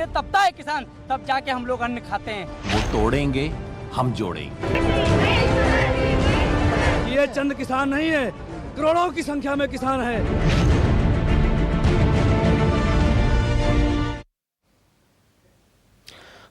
तपता है किसान, तब जाके हम लोग अन्न खाते हैं। वो तोड़ेंगे, हम जोड़ेंगे। ये चंद किसान नहीं है, करोड़ों की संख्या में किसान है।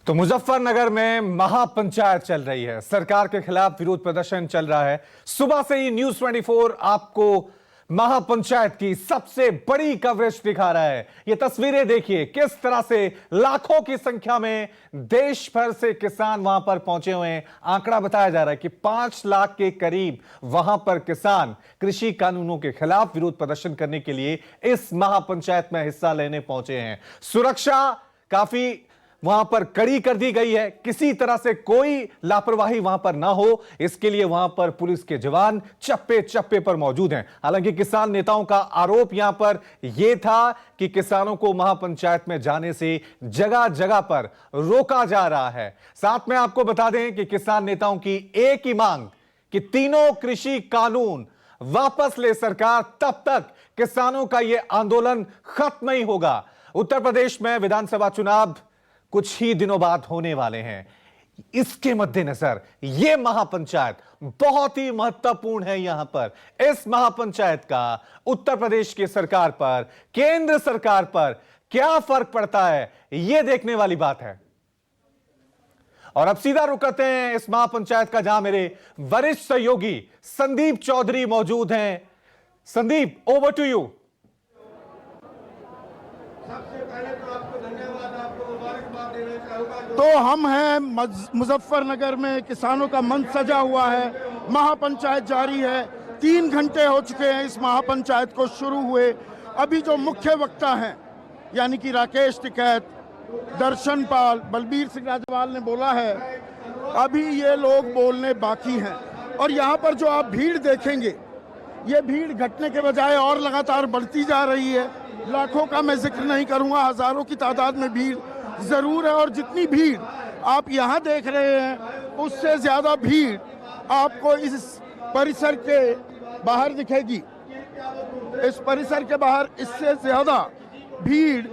तो मुजफ्फरनगर में महापंचायत चल रही है, सरकार के खिलाफ विरोध प्रदर्शन चल रहा है। सुबह से ही न्यूज़ 24 आपको महापंचायत की सबसे बड़ी कवरेज दिखा रहा है। ये तस्वीरें देखिए किस तरह से लाखों की संख्या में देश भर से किसान वहां पर पहुंचे हुए हैं। आंकड़ा बताया जा रहा है कि 5 लाख के करीब वहां पर किसान कृषि कानूनों के खिलाफ विरोध प्रदर्शन करने के लिए इस महापंचायत में हिस्सा लेने पहुंचे हैं। सुरक्षा काफी वहां पर कड़ी कर दी गई है, किसी तरह से कोई लापरवाही वहां पर ना हो, इसके लिए वहां पर पुलिस के जवान चप्पे चप्पे पर मौजूद हैं। हालांकि किसान नेताओं का आरोप यहां पर यह था कि किसानों को महापंचायत में जाने से जगह जगह पर रोका जा रहा है। साथ में आपको बता दें कि किसान नेताओं की एक ही मांग कि तीनों कृषि कानून वापस ले सरकार, तब तक किसानों का यह आंदोलन खत्म नहीं होगा। उत्तर प्रदेश में विधानसभा चुनाव कुछ ही दिनों बाद होने वाले हैं। इसके मद्देनजर यह महापंचायत बहुत ही महत्वपूर्ण है। यहां पर इस महापंचायत का उत्तर प्रदेश की सरकार पर, केंद्र सरकार पर क्या फर्क पड़ता है, यह देखने वाली बात है। और अब सीधा रुक करते हैं इस महापंचायत का, जहां मेरे वरिष्ठ सहयोगी संदीप चौधरी मौजूद हैं। Sandeep, over to you. तो हम हैं मुजफ्फरनगर में, किसानों का मंच सजा हुआ है, महापंचायत जारी है। 3 घंटे हो चुके हैं इस महापंचायत को शुरू हुए। अभी जो मुख्य वक्ता हैं यानी कि राकेश टिकैत, दर्शन पाल, बलबीर सिंह राजवाल ने बोला है, अभी ये लोग बोलने बाकी हैं। और यहाँ पर जो आप भीड़ देखेंगे, ये भीड़ घटने के बजाय और लगातार बढ़ती जा रही है। लाखों का मैं जिक्र नहीं करूँगा, हजारों की तादाद में भीड़ जरूर है। और जितनी भीड़ आप यहाँ देख रहे हैं उससे ज्यादा भीड़ आपको इस परिसर के बाहर दिखेगी। इस परिसर के बाहर इससे ज्यादा भीड़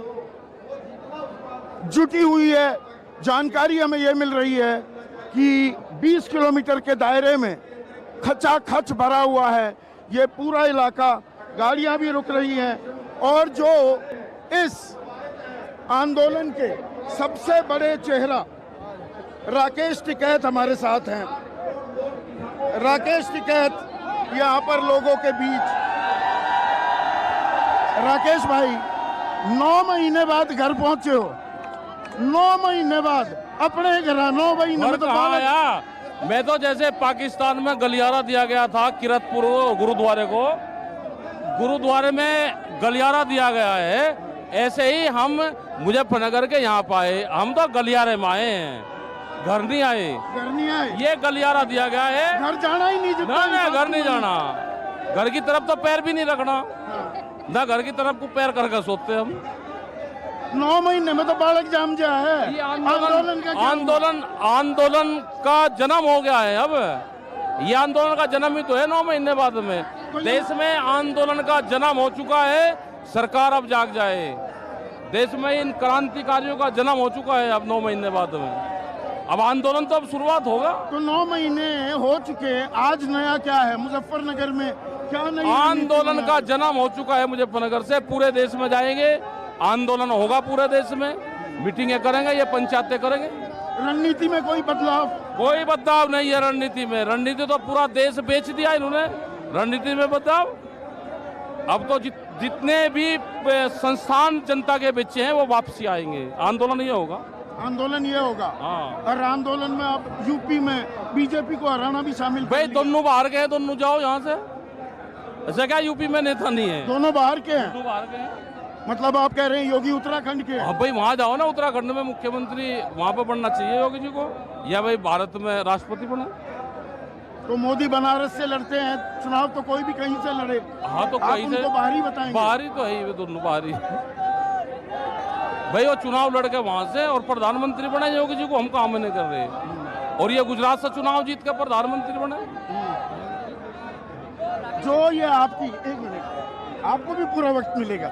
जुटी हुई है। जानकारी हमें यह मिल रही है कि 20 किलोमीटर के दायरे में खचाखच भरा हुआ है ये पूरा इलाका। गाड़ियां भी रुक रही हैं। और जो इस आंदोलन के सबसे बड़े चेहरा राकेश टिकैत हमारे साथ हैं। राकेश टिकैत यहाँ पर लोगों के बीच। राकेश भाई, 9 महीने बाद घर पहुंचे हो, 9 महीने बाद अपने घर। 9 महीने में तो आया। मैं तो जैसे पाकिस्तान में गलियारा दिया गया था किरतपुर गुरुद्वारे को, गुरुद्वारे में गलियारा दिया गया है, ऐसे ही हम मुजफ्फरनगर के यहाँ पाए। हम तो गलियारे में आए हैं, घर नहीं आए। घर नहीं आए, ये गलियारा दिया गया है। घर जाना ही नहीं। ना, घर नहीं जाना। घर की तरफ तो पैर भी नहीं रखना, ना घर की तरफ को पैर करके सोते हम। 9 महीने में तो बालक जाम जा है। ये आंदोलन का जन्म हो गया है। अब ये आंदोलन का जन्म ही तो है 9 महीने बाद में। देश में आंदोलन का जन्म हो चुका है, सरकार अब जाग जाए। देश में इन क्रांतिकारियों का जन्म हो चुका है अब 9 महीने बाद में। अब आंदोलन तो अब शुरुआत होगा। तो 9 महीने हो चुके, आज नया क्या है मुजफ्फरनगर में? क्या नई आंदोलन का जन्म हो चुका है मुजफ्फरनगर से। पूरे देश में जाएंगे, आंदोलन होगा पूरे देश में, मीटिंगें करेंगे, ये पंचायतें करेंगे। रणनीति में कोई बदलाव? कोई बदलाव नहीं है रणनीति में। रणनीति तो पूरा देश बेच दिया इन्होंने। रणनीति में बदलाव? अब तो जितने भी संस्थान जनता के बेचे हैं वो वापसी आएंगे। आंदोलन ये होगा। आंदोलन ये होगा। हाँ। और आंदोलन में अब यूपी में बीजेपी को हराना भी शामिल। भाई दोनों बाहर के हैं, दोनों जाओ यहाँ से। ऐसा क्या यूपी में नेता नहीं है? दोनों बाहर के हैं। दोनों बाहर के हैं। मतलब आप कह रहे हैं योगी उत्तराखंड के? हाँ भाई, वहाँ जाओ ना, उत्तराखंड में मुख्यमंत्री वहाँ पे बनना चाहिए योगी जी को, या भाई भारत में राष्ट्रपति बने। तो मोदी बनारस से लड़ते हैं चुनाव, तो कोई भी कहीं से लड़े। हाँ, तो कहीं से बाहरी बताएंगे। बाहरी तो है ही, दोनों बाहरी। भाई वो चुनाव लड़के वहां से और प्रधानमंत्री बने योगी जी को, हम काम नहीं कर रहे। और ये गुजरात से चुनाव जीत कर प्रधानमंत्री बने। जो ये आपकी, एक मिनट, आपको भी पूरा वक्त मिलेगा।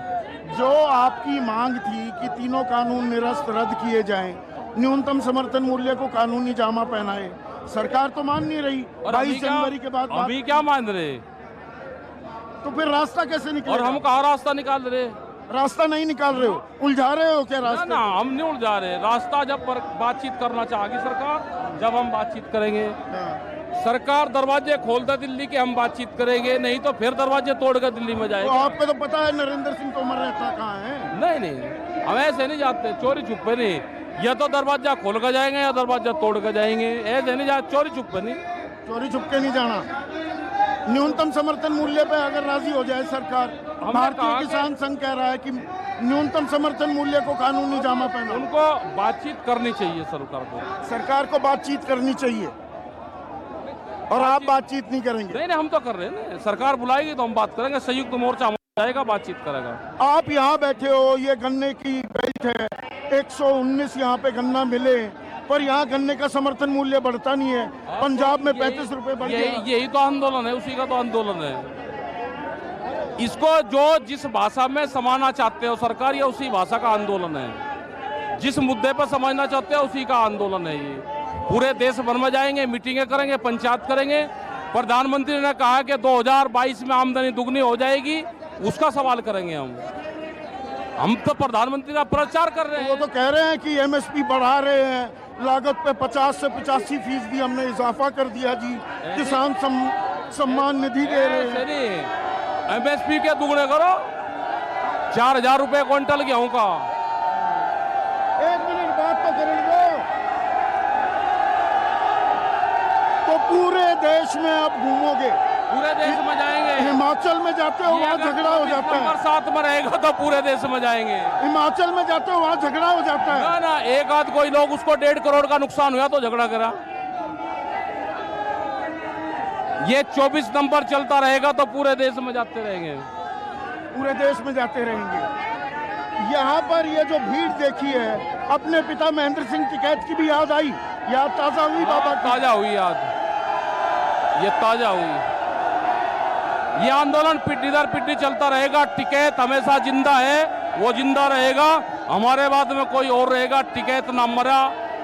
जो आपकी मांग थी कि तीनों कानून निरस्त रद्द किए जाएं, न्यूनतम समर्थन मूल्य को कानूनी जामा पहनाए, सरकार तो मान नहीं रही। 22 जनवरी के बाद अभी क्या मान रहे, तो फिर रास्ता कैसे निकलेगा? और हम कहाँ रास्ता निकाल रहे? रास्ता नहीं निकाल रहे हो, उलझा रहे हो क्या रास्ता? ना हम नहीं उलझा रहे, रास्ता जब बातचीत करना चाहेगी सरकार, जब हम बातचीत करेंगे। सरकार दरवाजे खोलता दिल्ली के, हम बातचीत करेंगे, नहीं तो फिर दरवाजे तोड़कर दिल्ली में जाएगा। तो आपको तो पता है नरेंद्र सिंह तोमर रहता कहाँ है? नहीं, हम ऐसे नहीं जाते, चोरी छुपे नहीं। या तो दरवाजा खोल कर जाएंगे या दरवाजा तोड़ कर जाएंगे, ऐसे नहीं जाते, चोरी छुपे नहीं। चोरी छुपके नहीं जाना। न्यूनतम समर्थन मूल्य पे अगर राजी हो जाए सरकार, भारतीय किसान संघ कह रहा है कि न्यूनतम समर्थन मूल्य को कानूनी जामा पहना। उनको बातचीत करनी चाहिए सरकार को बातचीत करनी चाहिए, और आप बातचीत नहीं करेंगे? नहीं, हम तो कर रहे हैं ना, सरकार बुलाएगी तो हम बात करेंगे, संयुक्त मोर्चा जाएगा, बातचीत करेगा। आप यहाँ बैठे हो, ये गन्ने की बेल्ट है, 119 यहाँ पे गन्ना मिले, पर यहाँ गन्ने का समर्थन मूल्य बढ़ता नहीं है। पंजाब में 35 रुपए बढ़ गया। यही तो आंदोलन है, उसी का तो आंदोलन है। इसको जो जिस भाषा में समाना चाहते हो सरकार, या उसी भाषा का आंदोलन है। जिस मुद्दे पर समझना चाहते हो उसी का आंदोलन है ये। पूरे देश भर में जाएंगे, मीटिंगें करेंगे, पंचायत करेंगे। प्रधानमंत्री ने कहा कि 2022 में आमदनी दुगनी हो जाएगी, उसका सवाल करेंगे हम तो प्रधानमंत्री का प्रचार कर रहे हैं। वो तो कह रहे हैं कि एमएसपी बढ़ा रहे हैं, लागत पे 50 से 85% हमने इजाफा कर दिया जी, किसान सम्मान निधि दे रहे हैं। एमएसपी के दुगने करो, 4000 रुपए क्विंटल गेहूं का। 1 मिनट बात तो करें दो। तो पूरे देश में आप घूमोगे, पूरे देश में जाएंगे। हिमाचल में जाते हो वहाँ झगड़ा हो जाता है। साथ में रहेगा तो पूरे देश में जाएंगे। हिमाचल में जाते हो वहाँ झगड़ा हो जाता है। ना, एक आध कोई लोग उसको 1.5 करोड़ का नुकसान हुआ तो झगड़ा करा। ये 24 नंबर चलता रहेगा तो पूरे देश में जाते रहेंगे। पूरे देश में जाते रहेंगे। यहाँ पर ये जो भीड़ देखी है, अपने पिता महेंद्र सिंह टिकैत की भी याद आई, याद ताजा हुई बाबा? ताजा हुई याद, ये ताजा हुई। ये आंदोलन पिट्ठी दर पिट्ठी चलता रहेगा। टिकैत हमेशा जिंदा है, वो जिंदा रहेगा। हमारे बाद में कोई और रहेगा। टिकैत ना मरा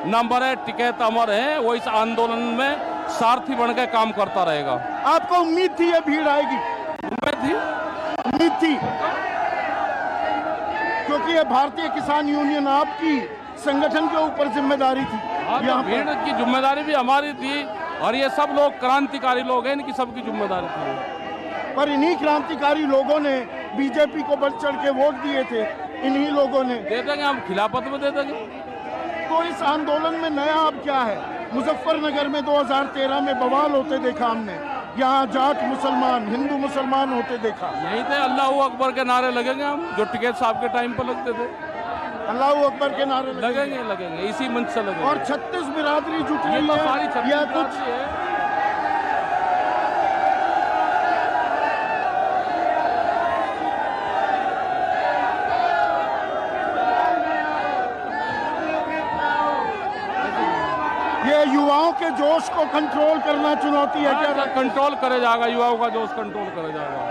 ना मरे, टिकैत अमर है। वो इस आंदोलन में सारथी बन के काम करता रहेगा। आपको उम्मीद थी ये भीड़ आएगी? उम्मीद थी, क्योंकि ये भारतीय किसान यूनियन आपकी संगठन के ऊपर जिम्मेदारी थी। यहाँ भीड़ की जिम्मेदारी भी हमारी थी, और ये सब लोग क्रांतिकारी लोग हैं, इनकी सबकी जिम्मेदारी थी। पर इन्हीं क्रांतिकारी लोगों ने बीजेपी को बढ़ चढ़ के वोट दिए थे। इन्हीं लोगों ने दे देंगे, हम खिलाफत में दे देंगे। तो इस आंदोलन में नया अब क्या है? मुजफ्फरनगर में 2013 में बवाल होते देखा हमने, यहाँ जाट मुसलमान, हिंदू मुसलमान होते देखा। यहीं थे अल्लाह अकबर के नारे लगेंगे हम, जो टिकैत साहब के टाइम पर लगते थे। अल्लाह अकबर के नारे लगेंगे, इसी मंच से लगेंगे। और 36 बिरादरी जुट रही तो है, या कुछ ये युवाओं के जोश को कंट्रोल करना चुनौती है क्या? कंट्रोल करे जाएगा, युवाओं का जोश कंट्रोल करे जाएगा।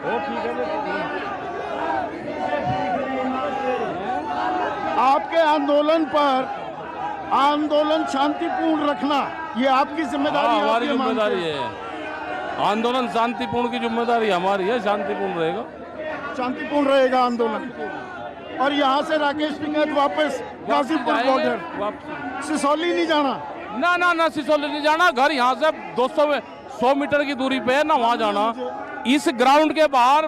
वो ठीक है। आपके आंदोलन पर आंदोलन शांतिपूर्ण रखना, ये आपकी जिम्मेदारी है? हमारी जिम्मेदारी है। आंदोलन शांतिपूर्ण की जिम्मेदारी हमारी है, शांतिपूर्ण रहेगा। शांतिपूर्ण रहेगा आंदोलन। और यहाँ से राकेश टिकैत वापस गाजीपुर बॉर्डर, सिसौली नहीं जाना? ना, सिसौली नहीं जाना। घर यहाँ से 100 मीटर की दूरी पे है ना, वहाँ जाना। इस ग्राउंड के बाहर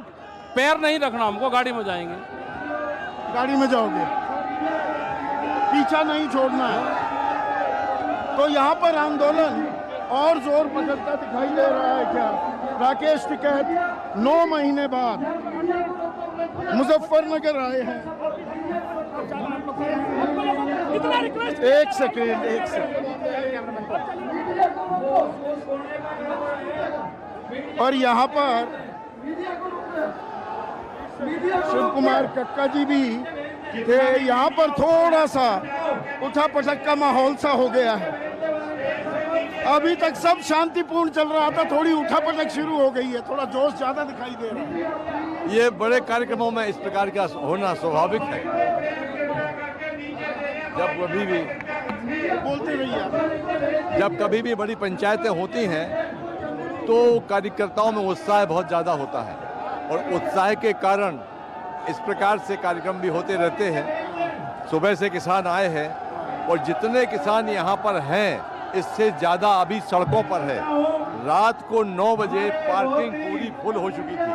पैर नहीं रखना हमको, गाड़ी में जाएंगे। गाड़ी में जाओगे, पीछा नहीं छोड़ना है। तो यहाँ पर आंदोलन और जोर पकड़ता दिखाई दे रहा है क्या? राकेश टिकैत 9 महीने बाद मुजफ्फरनगर आए हैं। एक सेकेंड। और यहाँ पर शिव कुमार कक्का जी भी थे। यहाँ पर थोड़ा सा उठा पटक का माहौल सा हो गया है। अभी तक सब शांतिपूर्ण चल रहा था, थोड़ी उठा पटक शुरू हो गई है, थोड़ा जोश ज्यादा दिखाई दे रहा है। ये बड़े कार्यक्रमों में इस प्रकार का होना स्वाभाविक है। जब कभी भी बोलते रहिए आप। जब कभी भी बड़ी पंचायतें होती हैं तो कार्यकर्ताओं में उत्साह बहुत ज़्यादा होता है और उत्साह के कारण इस प्रकार से कार्यक्रम भी होते रहते हैं। सुबह से किसान आए हैं और जितने किसान यहाँ पर हैं इससे ज़्यादा अभी सड़कों पर है। रात को 9 बजे पार्किंग पूरी फुल हो चुकी थी।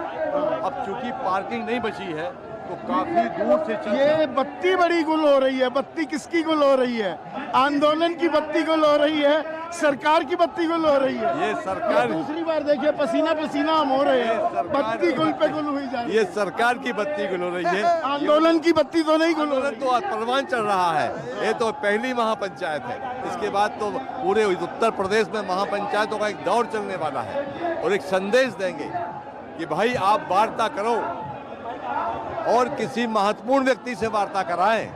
अब चूंकि पार्किंग नहीं बची है तो काफी दूर से ये बत्ती बड़ी गुल हो रही है। बत्ती किसकी गुल हो रही है? आंदोलन की बत्ती गुल हो रही है, सरकार की बत्ती गुल हो रही है। ये सरकार दूसरी बार देखिए पसीना पसीना हम हो रहे हैं, बत्ती गुल पे गुल हुई जा रही है। ये सरकार की बत्ती गुल हो रही है। आंदोलन की बत्ती तो नहीं गुल हो आंदोलन रही। तो आज परवान चल रहा है। ये तो पहली महापंचायत है। इसके बाद तो पूरे उत्तर प्रदेश में महापंचायतों का एक दौर चलने वाला है और एक संदेश देंगे कि भाई आप वार्ता करो और किसी महत्वपूर्ण व्यक्ति से वार्ता कराएं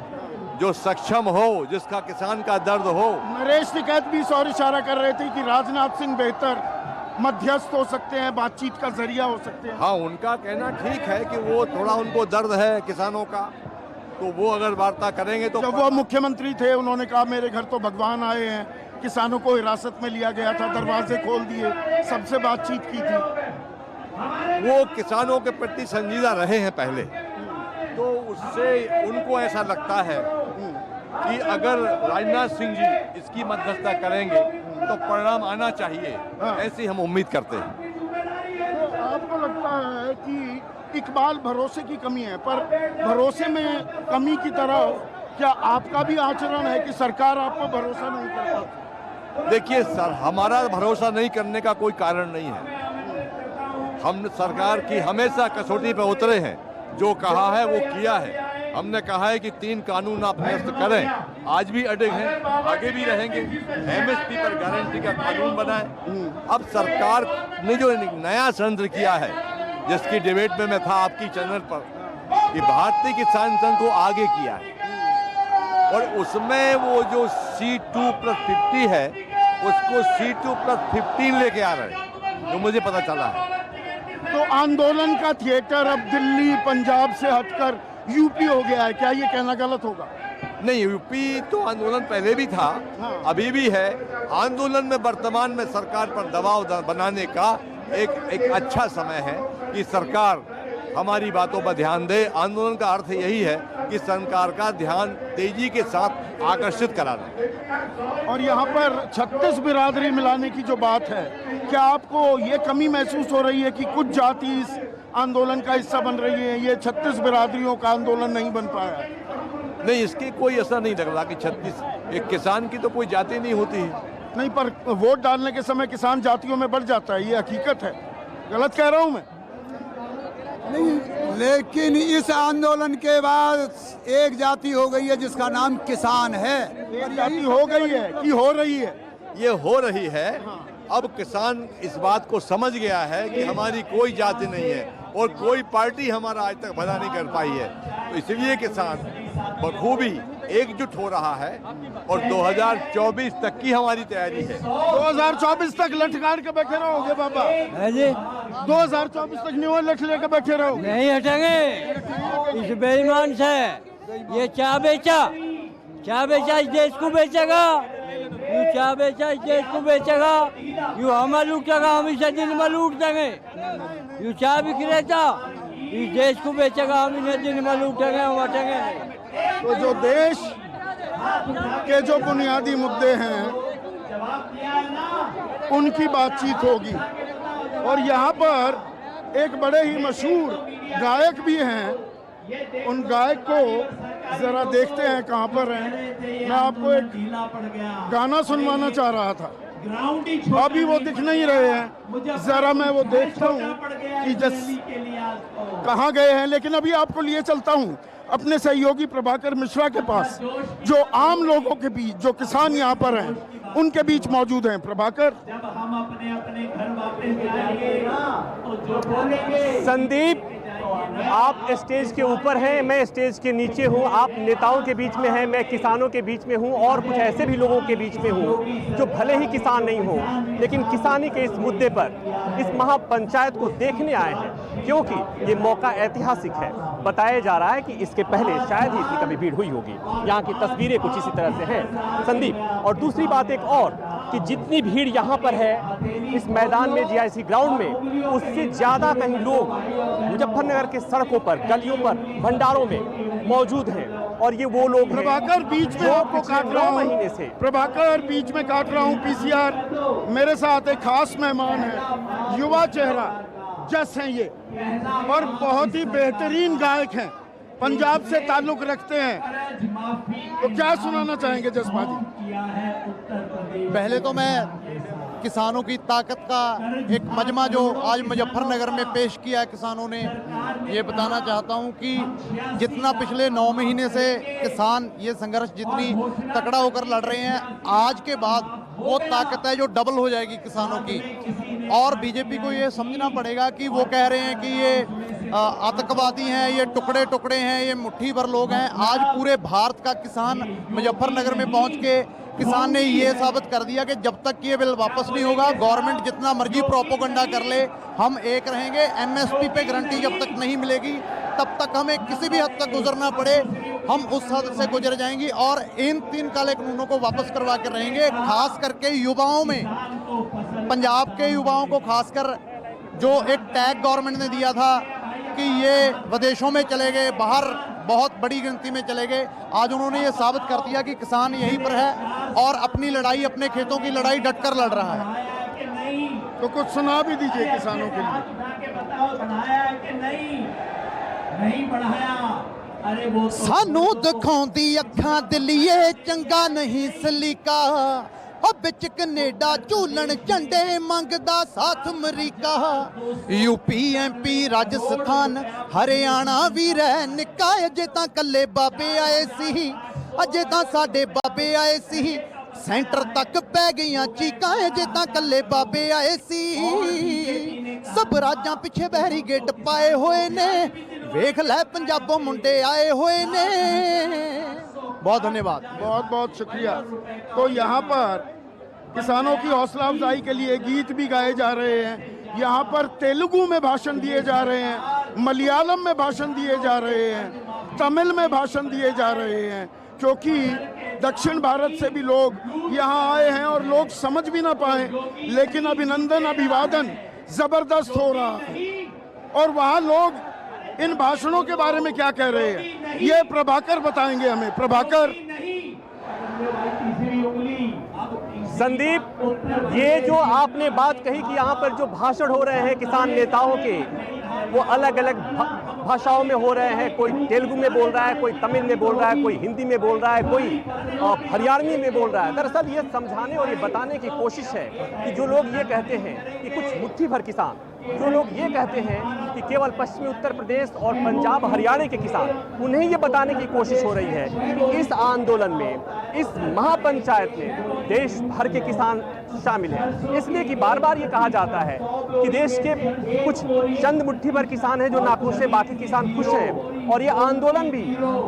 जो सक्षम हो, जिसका किसान का दर्द हो। नरेश टिकैत भी इस और इशारा कर रहे थे कि राजनाथ सिंह बेहतर मध्यस्थ हो सकते हैं, बातचीत का जरिया हो सकते हैं। हाँ, उनका कहना ठीक है कि वो थोड़ा उनको दर्द है किसानों का, तो वो अगर वार्ता करेंगे तो। जब वो मुख्यमंत्री थे उन्होंने कहा मेरे घर तो भगवान आए हैं, किसानों को हिरासत में लिया गया था, दरवाजे खोल दिए, सबसे बातचीत की थी। वो किसानों के प्रति संजीदा रहे हैं पहले, तो उससे उनको ऐसा लगता है कि अगर राजनाथ सिंह जी इसकी मध्यस्थता करेंगे तो परिणाम आना चाहिए। ऐसी हम उम्मीद करते हैं। तो आपको लगता है कि इकबाल भरोसे की कमी है, पर भरोसे में कमी की तरह क्या आपका भी आचरण है कि सरकार आपको भरोसा नहीं कर पाती? देखिए सर, हमारा भरोसा नहीं करने का कोई कारण नहीं है। हम सरकार की हमेशा कसौटी पर उतरे हैं, जो कहा है वो किया है। हमने कहा है कि 3 कानून आप निरस्त करें, आज भी अड़े हैं, आगे भी रहेंगे। एमएसपी पर गारंटी का कानून बनाए। अब सरकार ने जो नया षड्यंत्र किया है, जिसकी डिबेट में मैं था आपकी चैनल पर, कि भारतीय किसान संघ को आगे किया है और उसमें वो जो C2+50 है उसको C2+15 लेके आ रहे हैं, जो मुझे पता चला है। तो आंदोलन का थिएटर अब दिल्ली पंजाब से हटकर यूपी हो गया है, क्या ये कहना गलत होगा? नहीं, यूपी तो आंदोलन पहले भी था, अभी भी है। आंदोलन में वर्तमान में सरकार पर दबाव बनाने का एक अच्छा समय है कि सरकार हमारी बातों पर ध्यान दे। आंदोलन का अर्थ यही है कि सरकार का ध्यान तेजी के साथ आकर्षित कराना। और यहाँ पर 36 बिरादरी मिलाने की जो बात है, क्या आपको ये कमी महसूस हो रही है कि कुछ जाति इस आंदोलन का हिस्सा बन रही है? ये 36 बिरादरियों का आंदोलन नहीं बन पाया? नहीं, इसकी कोई असर नहीं लग रहा कि 36 एक किसान की तो कोई जाति नहीं होती है। नहीं, पर वोट डालने के समय किसान जातियों में बढ़ जाता है, ये हकीकत है। गलत कह रहा हूँ मैं? नहीं, लेकिन इस आंदोलन के बाद एक जाति हो गई है जिसका नाम किसान है। एक जाति हो गई है कि हो रही है? ये हो रही है। अब किसान इस बात को समझ गया है कि हमारी कोई जाति नहीं है और कोई पार्टी हमारा आज तक भला नहीं कर पाई है, तो इसलिए किसान बखूबी एकजुट हो रहा है और 2024 तक की हमारी तैयारी है। 2024 तक लठगाड़ के बैठे रहोगे बाबा? जी 2024 तक न्यू लठ लेके बैठे रहोगे? नहीं हटेंगे इस बेईमान से। ये क्या बेचा इस देश को बेचेगा, यू क्या बेचा इस देश को बेचेगा, यू हमें लूटेगा, हम इसे दिन में लूट देंगे। यू क्या विक्रेता इस देश को बेचेगा, हम इन्हें दिन में लूटेंगे, हम हटेंगे नहीं। तो जो देश के जो बुनियादी मुद्दे हैं उनकी बातचीत होगी। और यहाँ पर एक बड़े ही मशहूर गायक भी हैं, उन गायक को जरा देखते हैं कहाँ पर हैं। मैं आपको एक गाना सुनवाना चाह रहा था, अभी वो दिख नहीं रहे हैं, जरा मैं वो देखता हूँ कि कहाँ गए हैं। लेकिन अभी आपको लिए चलता हूँ अपने सहयोगी प्रभाकर मिश्रा के पास, जो आम लोगों के बीच, जो किसान यहाँ पर हैं उनके बीच मौजूद हैं। प्रभाकर, संदीप, आप स्टेज के ऊपर हैं, मैं स्टेज के नीचे हूं, आप नेताओं के बीच में हैं, मैं किसानों के बीच में हूं और कुछ ऐसे भी लोगों के बीच में हूं जो भले ही किसान नहीं हो लेकिन किसानी के इस मुद्दे पर इस महापंचायत को देखने आए हैं, क्योंकि ये मौका ऐतिहासिक है। बताया जा रहा है कि इसके पहले शायद ही इतनी कभी भीड़ हुई होगी। यहाँ की तस्वीरें कुछ इसी तरह से हैं संदीप। और दूसरी बात एक और कि जितनी भीड़ यहाँ पर है इस मैदान में, जीआईसी ग्राउंड में, उससे ज़्यादा कहीं लोग मुजफ्फरनगर के सड़कों पर, गलियों पर, भंडारों में मौजूद हैं। और ये वो लोग प्रभाकर बीच में आपको काट रहा हूँ, प्रभाकर बीच में काट रहा हूँ। पीसीआर मेरे साथ एक खास मेहमान है, युवा चेहरा जस हैं ये, और बहुत ही बेहतरीन गायक हैं, पंजाब से ताल्लुक रखते हैं। तो क्या सुनाना चाहेंगे जस भाजी? पहले तो मैं किसानों की ताकत का एक मजमा जो आज मुजफ्फरनगर में पेश किया है किसानों ने, ये बताना चाहता हूं कि जितना पिछले 9 महीने से किसान ये संघर्ष जितनी तकड़ा होकर लड़ रहे हैं, आज के बाद वो ताकत है जो डबल हो जाएगी किसानों की। और बीजेपी को ये समझना पड़ेगा कि वो कह रहे हैं कि ये आतंकवादी हैं, ये टुकड़े टुकड़े हैं, ये मुट्ठी भर लोग हैं। आज पूरे भारत का किसान मुजफ्फरनगर में पहुंच के किसान ने ये साबित कर दिया कि जब तक ये बिल वापस नहीं होगा, गवर्नमेंट जितना मर्जी प्रोपोगंडा कर ले, हम एक रहेंगे। एमएसपी पे गारंटी जब तक नहीं मिलेगी तब तक हमें किसी भी हद तक गुजरना पड़े, हम उस हद से गुजर जाएंगे और इन 3 काले कानूनों को वापस करवा के रहेंगे। खास करके युवाओं में, पंजाब के युवाओं को खासकर जो एक टैग गवर्नमेंट ने दिया था कि ये विदेशों में चले गए, बाहर बहुत बड़ी गिनती में चले गए, आज उन्होंने ये साबित कर दिया कि किसान यहीं पर है और अपनी लड़ाई, अपने खेतों की लड़ाई डटकर लड़ रहा है। तो कुछ सुना भी दीजिए किसानों के लिए। सानू दिखाउंदी अखां दिलिए चंगा नहीं सलीका, बिच कनेडा झूलन झंडे मंगदा साथ अमरीका। यूपी एमपी राजस्थान हरियाणा भी रह निका, अजे तां कल्ले बाबे आए सी, अजे तां साडे बाबे आए सी। सेंटर तक पै गईयां चीकां, अजे तां कल्ले बाबे आए सी। सब राजां पिछे बैरीगेट पाए होए ने, वेख लै पंजाबों मुंडे आए हुए ने। बहुत धन्यवाद, बहुत बहुत शुक्रिया। तो यहाँ पर किसानों की हौसला अफजाई के लिए गीत भी गाए जा रहे हैं, यहाँ पर तेलुगु में भाषण दिए जा रहे हैं, मलयालम में भाषण दिए जा रहे हैं, तमिल में भाषण दिए जा रहे हैं, क्योंकि दक्षिण भारत से भी लोग यहाँ आए हैं और लोग समझ भी ना पाए, लेकिन अभिनंदन अभिवादन जबरदस्त हो रहा है। और वहाँ लोग इन भाषणों के बारे में क्या कह रहे हैं, ये प्रभाकर बताएंगे हमें। प्रभाकर। संदीप, ये जो आपने बात कही कि यहाँ पर जो भाषण हो रहे हैं किसान नेताओं के, वो अलग अलग भाषाओं में हो रहे हैं। कोई तेलुगु में बोल रहा है, कोई तमिल में बोल रहा है, कोई हिंदी में बोल रहा है, कोई हरियाणवी में बोल रहा है। दरअसल ये समझाने और ये बताने की कोशिश है कि जो लोग ये कहते हैं कि कुछ मुट्ठी भर किसान, जो लोग ये कहते हैं कि केवल पश्चिमी उत्तर प्रदेश और पंजाब हरियाणा के किसान, उन्हें ये बताने की कोशिश हो रही है कि इस आंदोलन में, इस महापंचायत में देश भर के किसान शामिल हैं। इसलिए कि बार बार ये कहा जाता है कि देश के कुछ चंद मुट्ठी भर किसान हैं जो नाखुश हैं, बाकी किसान खुश हैं। और ये आंदोलन भी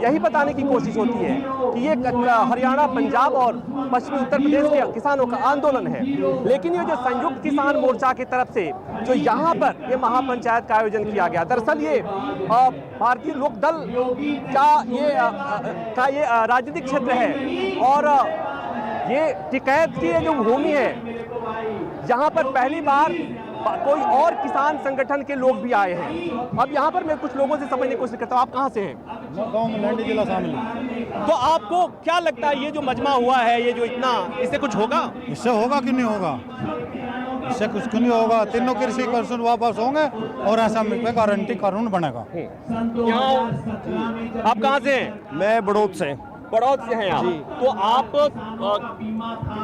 यही बताने की कोशिश होती है कि ये हरियाणा, पंजाब और पश्चिमी उत्तर प्रदेश के किसानों का आंदोलन है। लेकिन ये जो संयुक्त किसान मोर्चा की तरफ से जो यहाँ पर ये महापंचायत का आयोजन किया गया, दरअसल ये भारतीय लोकदल का ये राजनीतिक क्षेत्र है और ये टिकैत की जो भूमि है, यहाँ पर पहली बार कोई और किसान संगठन के लोग भी आए हैं। अब यहाँ पर मैं कुछ लोगों से समझने की कोशिश करता हूँ। आप कहाँ से हैं? गाँव में लंडी जिला शामिल है। तो आपको क्या लगता है ये जो मजमा हुआ है, ये जो इतना, इससे कुछ होगा? इससे होगा कि नहीं होगा? इससे कुछ नहीं होगा। तीनों कृषि कानून वापस होंगे और ऐसा गारंटी कानून बनेगा। आप कहाँ से हैं? मैं बड़ौद से। बड़ौद से हैं आप? तो आप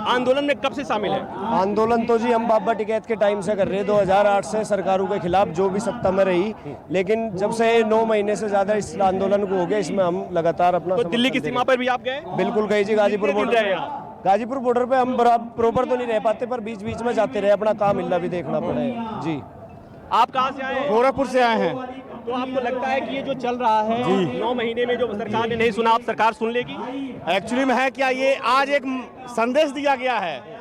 आंदोलन में कब से शामिल हैं? आंदोलन तो जी हम बाबा टिकैत के टाइम से कर रहे हैं, 2008 से सरकारों के खिलाफ जो भी सत्ता में रही। लेकिन जब से 9 महीने से ज्यादा इस आंदोलन को हो गया, इसमें हम लगातार अपना। तो दिल्ली की सीमा पर भी आप गए? बिल्कुल गए जी, गाजीपुर बॉर्डर। गाजीपुर बॉर्डर पे हम प्रॉपर तो नहीं रह पाते, पर बीच बीच में जाते रहे, अपना काम मिलना भी देखना पड़े जी। आप कहाँ से आए हैं? गोरखपुर से आए हैं। तो आपको लगता है कि ये जो चल रहा है 9 महीने में जो सरकार ने नहीं सुना, अब सरकार सुन लेगी? एक्चुअली में है क्या, ये आज एक संदेश दिया गया है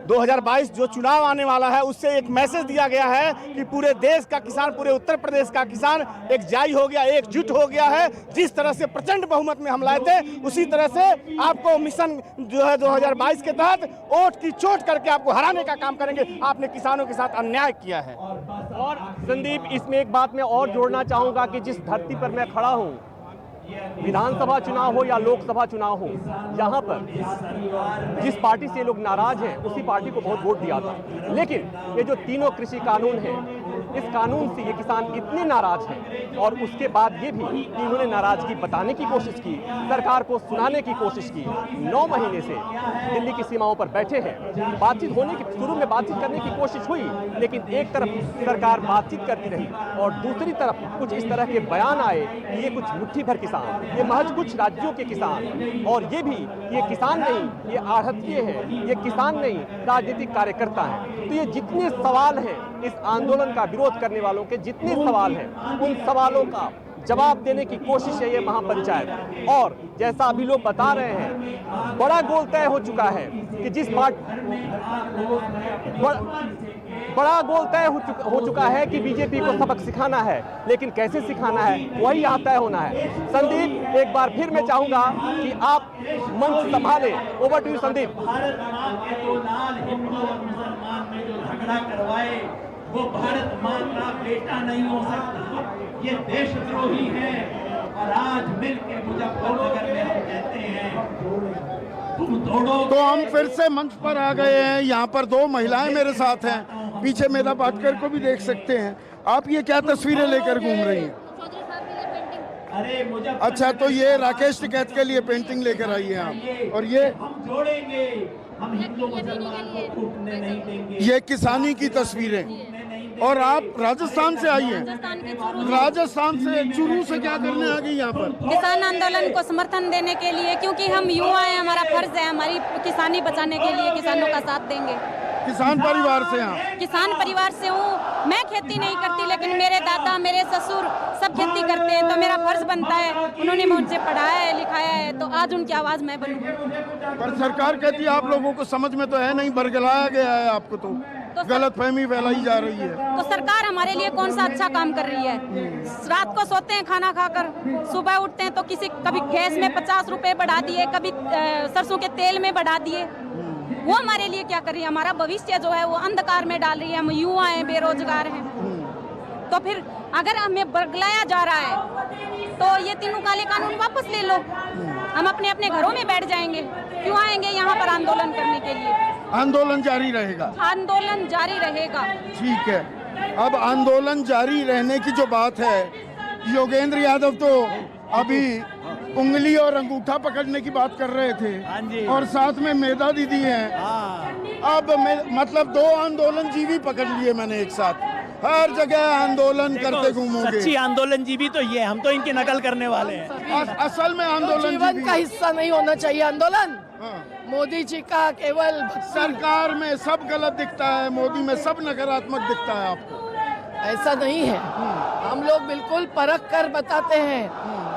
2022 जो चुनाव आने वाला है, उससे एक मैसेज दिया गया है कि पूरे देश का किसान, पूरे उत्तर प्रदेश का किसान एक जाई हो गया, एकजुट हो गया है। जिस तरह से प्रचंड बहुमत में हम लाए थे, उसी तरह से आपको मिशन जो है 2022 के तहत वोट की चोट करके आपको हराने का काम करेंगे। आपने किसानों के साथ अन्याय किया है। और संदीप, इसमें एक बात मैं और जोड़ना चाहूंगा कि जिस धरती पर मैं खड़ा हूं, विधानसभा चुनाव हो या लोकसभा चुनाव हो, यहाँ पर जिस पार्टी से लोग नाराज हैं उसी पार्टी को बहुत वोट दिया था। लेकिन ये जो तीनों कृषि कानून हैं, इस कानून से ये किसान इतने नाराज हैं और उसके बाद ये भी कि इन्होंने नाराजगी बताने की कोशिश की, सरकार को सुनाने की कोशिश की। 9 महीने से दिल्ली की सीमाओं पर बैठे हैं। बातचीत होने की, शुरू में बातचीत करने की कोशिश हुई, लेकिन एक तरफ सरकार बातचीत करती रही और दूसरी तरफ कुछ इस तरह के बयान आए कि ये कुछ मुट्ठी भर किसान, ये महज कुछ राज्यों के किसान, और ये भी ये किसान नहीं, ये आढ़तिये हैं, ये किसान नहीं, राजनीतिक कार्यकर्ता हैं। तो ये जितने सवाल हैं, इस आंदोलन का विरोध करने वालों के जितने सवाल हैं, उन सवालों का जवाब देने की कोशिश है ये महापंचायत। और जैसा अभी लोग बता रहे हैं, बड़ा गोल तय हो चुका है कि जिस बड़ा गोल तय हो चुका है कि बीजेपी को सबक सिखाना है, लेकिन कैसे सिखाना है वही यहाँ तय होना है। संदीप, एक बार फिर मैं चाहूंगा कि आप मंच संभालें। Over to you Sandeep. झगड़ा करवाए वो भारत माँ का बेटा नहीं हो सकता, ये देशद्रोही है। और आज मिलकर मुजफ्फरनगर में हम कहते हैं तुम तोड़ो। तो हम फिर से मंच पर आ गए हैं। यहाँ पर 2 महिलाएं मेरे साथ हैं, पीछे मेधा पाटकर को भी देख सकते हैं। आप ये क्या तस्वीरें लेकर घूम रही हैं? अच्छा, तो ये राकेश टिकैत के लिए पेंटिंग लेकर आई हैं आप, और ये हम जोड़ेंगे, हम हिंदू मुसलमान को टूटने नहीं देंगे। ये किसानी की तस्वीरें। और आप राजस्थान से आई हैं? राजस्थान से चूरू से क्या करने आ गई यहाँ पर? किसान आंदोलन को समर्थन देने के लिए, क्योंकि हम युवा हैं, हमारा फर्ज है, हमारी किसानी बचाने के लिए किसानों का साथ देंगे। किसान परिवार से हैं? किसान परिवार से हूँ। मैं खेती नहीं करती, लेकिन मेरे दादा, मेरे ससुर सब खेती करते हैं, तो मेरा फर्ज बनता है, उन्होंने मुझे पढ़ाया है, लिखाया है, तो आज उनकी आवाज़ मैं बनूँ। पर सरकार कहती है आप लोगों को समझ में तो है नहीं, बरगलाया गया है आपको, तो गलतफहमी फैलाई जा रही है। तो सरकार हमारे लिए कौन सा अच्छा काम कर रही है? रात को सोते हैं खाना खाकर, सुबह उठते हैं तो कभी गैस में 50 रुपए बढ़ा दिए, कभी सरसों के तेल में बढ़ा दिए। वो हमारे लिए क्या कर रही है? हमारा भविष्य जो है वो अंधकार में डाल रही है। हम युवा हैं, बेरोजगार हैं, तो फिर अगर हमें बरगलाया जा रहा है तो ये तीनों काले कानून वापस ले लो, हम अपने अपने घरों में बैठ जाएंगे। क्यों आएंगे यहाँ पर आंदोलन करने के लिए? आंदोलन जारी रहेगा? आंदोलन जारी रहेगा। ठीक है। अब आंदोलन जारी रहने की जो बात है, योगेंद्र यादव तो अभी उंगली और अंगूठा पकड़ने की बात कर रहे थे, और साथ में मेधा दीदी हैं। अब मतलब 2 आंदोलन जीवी पकड़ लिए मैंने एक साथ। हर जगह आंदोलन करते घूमोगे। सच्ची आंदोलन जीवी तो ये, हम तो इनकी नकल करने वाले हैं। असल में आंदोलन जीवन का हिस्सा नहीं होना चाहिए आंदोलन। मोदी जी का केवल सरकार में सब गलत दिखता है, मोदी में सब नकारात्मक दिखता है आपको? ऐसा नहीं है। हम लोग बिल्कुल परख कर बताते हैं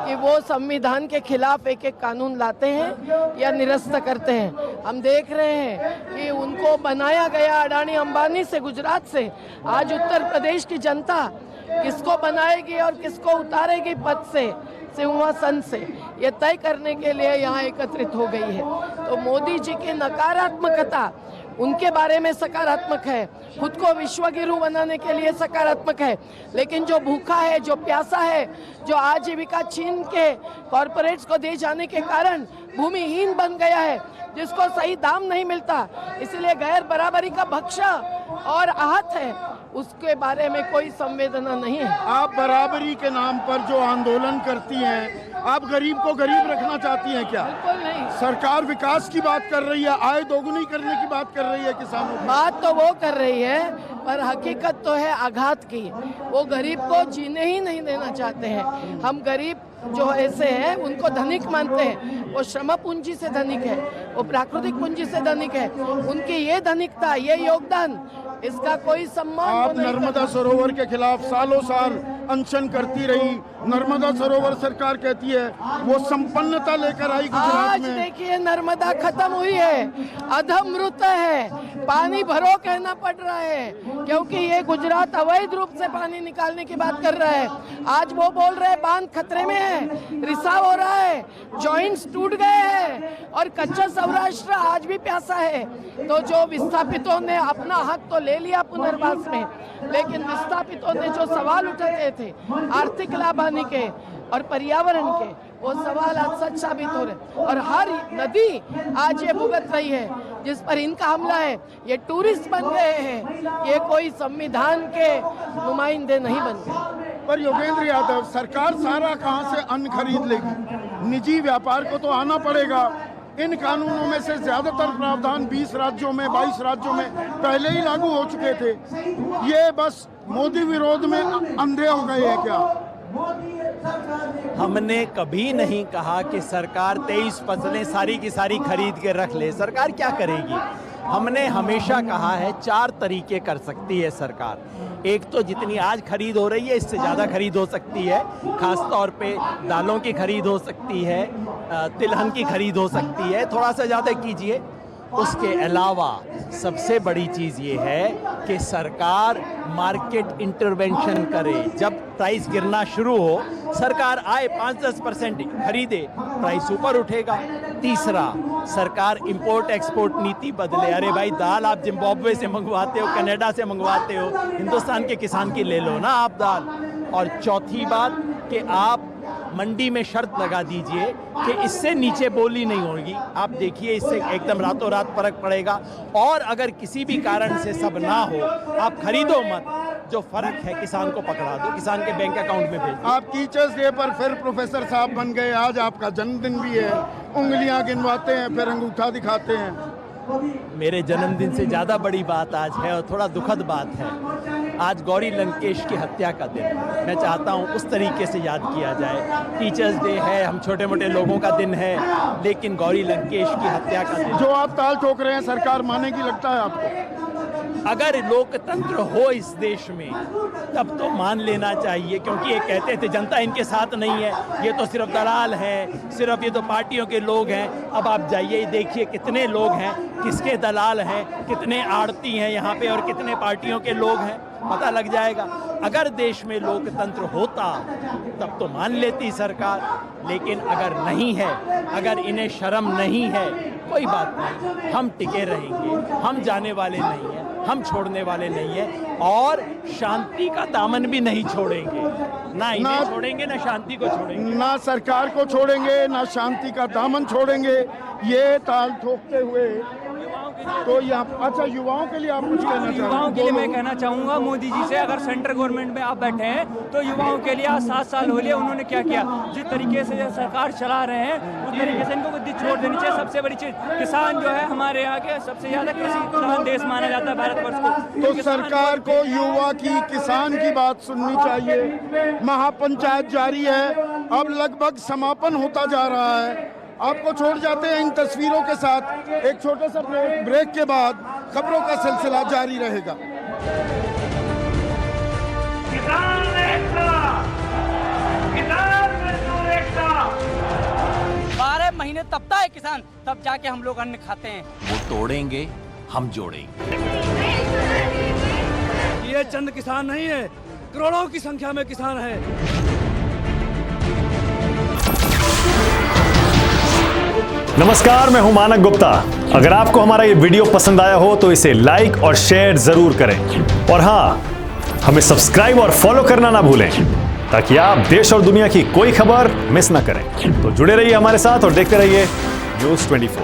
कि वो संविधान के खिलाफ एक एक कानून लाते हैं या निरस्त करते हैं। हम देख रहे हैं कि उनको बनाया गया अडानी अंबानी से, गुजरात से। आज उत्तर प्रदेश की जनता किसको बनाएगी और किसको उतारेगी पद से, सिंहासन से, ये तय करने के लिए यहाँ एकत्रित हो गई है। तो मोदी जी की नकारात्मकता उनके बारे में सकारात्मक है, खुद को विश्वगुरु बनाने के लिए सकारात्मक है, लेकिन जो भूखा है, जो प्यासा है, जो आजीविका चीन के कॉरपोरेट्स को दे जाने के कारण भूमिहीन बन गया है, जिसको सही दाम नहीं मिलता, इसलिए गैर बराबरी का भक्षा और आहत है, उसके बारे में कोई संवेदना नहीं है। आप बराबरी के नाम पर जो आंदोलन करती हैं, आप गरीब को गरीब रखना चाहती हैं क्या? बिल्कुल नहीं। सरकार विकास की बात कर रही है, आय दोगुनी करने की बात कर रही है किसानों की। बात तो वो कर रही है, पर हकीकत तो है आघात की। वो गरीब को जीने ही नहीं देना चाहते हैं। हम गरीब जो ऐसे हैं उनको धनिक मानते हैं। वो श्रम पूंजी से धनिक है, वो प्राकृतिक पूंजी से धनिक है। उनकी ये धनिकता, ये योगदान इसका कोई सम्मान आप वो नहीं नर्मदा करता। सरोवर के खिलाफ सालों साल अनशन करती रही। नर्मदा सरोवर सरकार कहती है वो संपन्नता लेकर आई गुजरात आज में। देखिए नर्मदा खत्म हुई है, अधमृत है, पानी भरो कहना पड़ रहा है, क्योंकि ये गुजरात अवैध रूप से पानी निकालने की बात कर रहा है। आज वो बोल रहे हैं बांध खतरे में है, रिसाव हो रहा है, जॉइंट्स टूट गए हैं और कच्चा सौराष्ट्र आज भी प्यासा है। तो जो विस्थापितों ने अपना हक तो ले लिया पुनर्वास में, लेकिन विस्थापितों ने जो सवाल उठाते थे आर्थिक लाभ हानि के और पर्यावरण के, वो सवाल आज सच साबित हो रहे। और हर नदी आज ये भुगत रही है जिस पर इनका हमला है। ये टूरिस्ट बन गए हैं, ये कोई संविधान के नुमाइंदे नहीं बन गए। पर योगेंद्र यादव, सरकार सारा कहां से अन्न खरीद लेगी? निजी व्यापार को तो आना पड़ेगा। इन कानूनों में से ज्यादातर प्रावधान 20 राज्यों में 22 राज्यों में पहले ही लागू हो चुके थे। ये बस मोदी विरोध में अंधे हो गए हैं क्या? हमने कभी नहीं कहा कि सरकार 23 फसलें सारी की सारी खरीद के रख ले। सरकार क्या करेगी? हमने हमेशा कहा है 4 तरीके कर सकती है सरकार। एक तो जितनी आज खरीद हो रही है इससे ज़्यादा खरीद हो सकती है, खास तौर पे दालों की खरीद हो सकती है, तिलहन की खरीद हो सकती है, थोड़ा सा ज़्यादा कीजिए। उसके अलावा सबसे बड़ी चीज़ ये है कि सरकार मार्केट इंटरवेंशन करे। जब प्राइस गिरना शुरू हो सरकार आए 5-10% खरीदे, प्राइस ऊपर उठेगा। तीसरा, सरकार इंपोर्ट एक्सपोर्ट नीति बदले। अरे भाई दाल आप जिम्बाब्वे से मंगवाते हो, कनाडा से मंगवाते हो, हिंदुस्तान के किसान की ले लो ना आप दाल। और चौथी बात कि आप मंडी में शर्त लगा दीजिए कि इससे नीचे बोली नहीं होगी। आप देखिए इससे एकदम रातों रात फर्क पड़ेगा। और अगर किसी भी कारण से सब ना हो, आप खरीदो मत, जो फर्क है किसान को पकड़ा दो, किसान के बैंक अकाउंट में भेज दो। आप टीचर्स डे पर फिर प्रोफेसर साहब बन गए। आज आपका जन्मदिन भी है, उंगलियां गिनवाते हैं फिर अंगूठा दिखाते हैं। मेरे जन्मदिन से ज़्यादा बड़ी बात आज है और थोड़ा दुखद बात है। आज गौरी लंकेश की हत्या का दिन। मैं चाहता हूँ उस तरीके से याद किया जाए। टीचर्स डे है, हम छोटे मोटे लोगों का दिन है, लेकिन गौरी लंकेश की हत्या का दिन। जो आप ताल ठोक रहे हैं सरकार मानेगी लगता है आपको? अगर लोकतंत्र हो इस देश में तब तो मान लेना चाहिए, क्योंकि ये कहते थे जनता इनके साथ नहीं है, ये तो सिर्फ दलाल हैं, सिर्फ ये तो पार्टियों के लोग हैं। अब आप जाइए देखिए कितने लोग हैं, किसके दलाल हैं, कितने आड़ती हैं यहाँ पे और कितने पार्टियों के लोग हैं, पता लग जाएगा। अगर देश में लोकतंत्र होता तब तो मान लेती सरकार, लेकिन अगर नहीं है, अगर इन्हें शर्म नहीं है, कोई बात नहीं, हम टिके रहेंगे, हम जाने वाले नहीं हैं, हम छोड़ने वाले नहीं हैं और शांति का दामन भी नहीं छोड़ेंगे। ना इन्हें छोड़ेंगे ना शांति को छोड़ेंगे, ना सरकार को छोड़ेंगे ना शांति का दामन छोड़ेंगे। ये ताल ठोकते हुए तो यहाँ, अच्छा युवाओं के लिए आप कुछ कहना चाहेंगे? युवाओं के लिए मैं कहना चाहूँगा मोदी जी से, अगर सेंट्रल गवर्नमेंट में आप बैठे हैं तो युवाओं के लिए आज 7 साल हो लिए, उन्होंने क्या किया? जिस तरीके से सरकार चला रहे हैं उस तरीके से इनको बुद्धि छोड़ देनी चाहिए। सबसे बड़ी चीज़, किसान जो है हमारे यहाँ के सबसे ज़्यादा कृषि प्रधान देश माना जाता है भारतवर्ष को। तो सरकार को युवा की, किसान की बात सुननी चाहिए। महापंचायत जारी है, अब लगभग समापन होता जा रहा है। आपको छोड़ जाते हैं इन तस्वीरों के साथ। एक छोटे सा ब्रेक के बाद खबरों का सिलसिला जारी रहेगा। किसान एकता, किसान मजदूर एकता। 12 महीने तपता है किसान, तब जाके हम लोग अन्न खाते हैं। वो तोड़ेंगे, हम जोड़ेंगे। ये चंद किसान नहीं है, करोड़ों की संख्या में किसान है। नमस्कार, मैं हूं मानक गुप्ता। अगर आपको हमारा ये वीडियो पसंद आया हो तो इसे लाइक और शेयर जरूर करें और हाँ, हमें सब्सक्राइब और फॉलो करना ना भूलें ताकि आप देश और दुनिया की कोई खबर मिस ना करें। तो जुड़े रहिए हमारे साथ और देखते रहिए News 24।